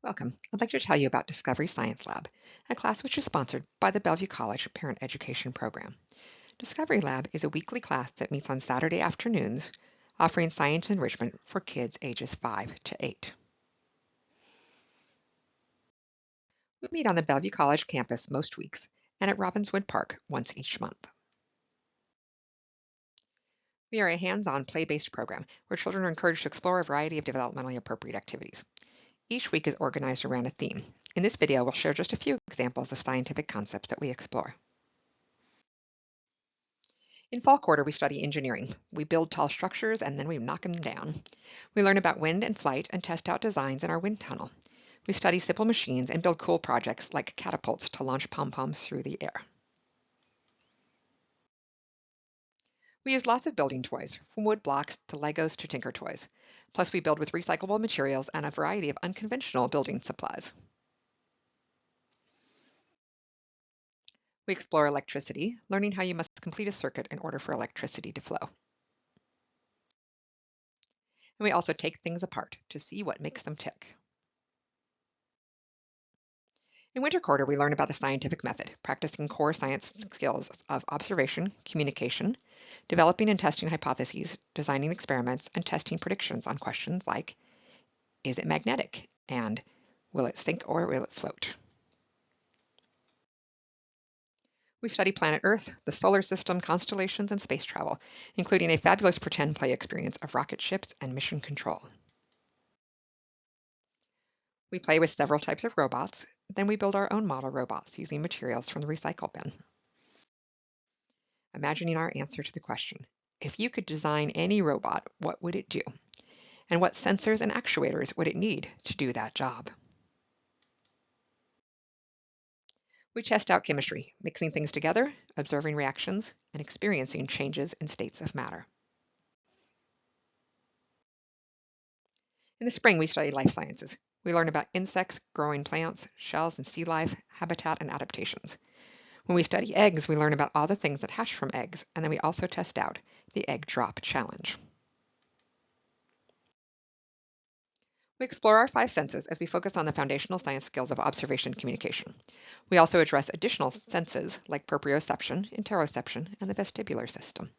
Welcome. I'd like to tell you about Discovery Science Lab, a class which is sponsored by the Bellevue College Parent Education Program. Discovery Lab is a weekly class that meets on Saturday afternoons, offering science enrichment for kids ages 5 to 8. We meet on the Bellevue College campus most weeks and at Robinswood Park once each month. We are a hands-on play-based program where children are encouraged to explore a variety of developmentally appropriate activities. Each week is organized around a theme. In this video, we'll share just a few examples of scientific concepts that we explore. In fall quarter, we study engineering. We build tall structures and then we knock them down. We learn about wind and flight and test out designs in our wind tunnel. We study simple machines and build cool projects like catapults to launch pom-poms through the air. We use lots of building toys, from wood blocks to Legos to Tinker Toys. Plus, we build with recyclable materials and a variety of unconventional building supplies. We explore electricity, learning how you must complete a circuit in order for electricity to flow. And we also take things apart to see what makes them tick. In winter quarter, we learn about the scientific method, practicing core science skills of observation, communication, developing and testing hypotheses, designing experiments, and testing predictions on questions like, is it magnetic? And will it sink or will it float? We study planet Earth, the solar system, constellations, and space travel, including a fabulous pretend play experience of rocket ships and mission control. We play with several types of robots, then we build our own model robots using materials from the recycle bin. Imagining our answer to the question, if you could design any robot, what would it do? And what sensors and actuators would it need to do that job? We test out chemistry, mixing things together, observing reactions, and experiencing changes in states of matter. In the spring, we study life sciences. We learn about insects, growing plants, shells and sea life, habitat, and adaptations. When we study eggs, we learn about all the things that hatch from eggs, and then we also test out the egg drop challenge. We explore our 5 senses as we focus on the foundational science skills of observation and communication. We also address additional senses like proprioception, interoception, and the vestibular system.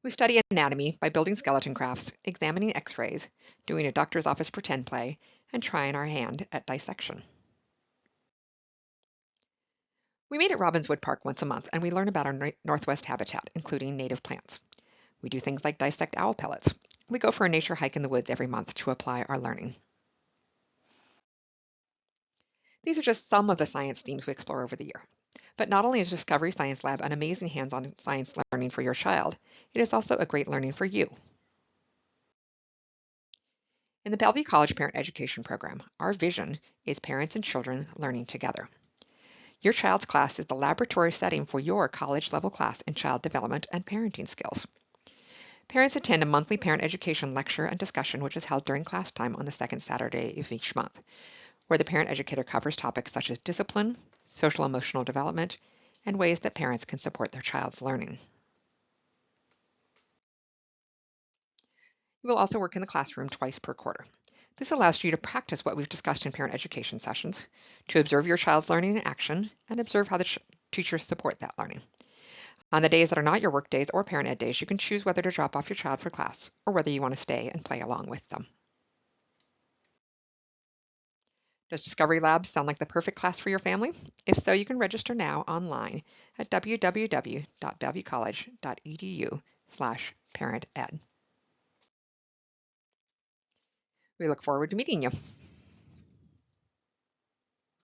We study anatomy by building skeleton crafts, examining x-rays, doing a doctor's office pretend play, and trying our hand at dissection. We meet at Robinswood Park once a month, and we learn about our Northwest habitat, including native plants. We do things like dissect owl pellets. We go for a nature hike in the woods every month to apply our learning. These are just some of the science themes we explore over the year. But not only is Discovery Science Lab an amazing hands-on science learning for your child, it is also a great learning for you. In the Bellevue College Parent Education Program, our vision is parents and children learning together. Your child's class is the laboratory setting for your college-level class in child development and parenting skills. Parents attend a monthly parent education lecture and discussion which is held during class time on the second Saturday of each month, where the parent educator covers topics such as discipline, social emotional development, and ways that parents can support their child's learning. You will also work in the classroom twice per quarter. This allows you to practice what we've discussed in parent education sessions, to observe your child's learning in action, and observe how the teachers support that learning. On the days that are not your work days or parent ed days, you can choose whether to drop off your child for class or whether you want to stay and play along with them. Does Discovery Lab sound like the perfect class for your family? If so, you can register now online at www.bellevuecollege.edu/parented. We look forward to meeting you.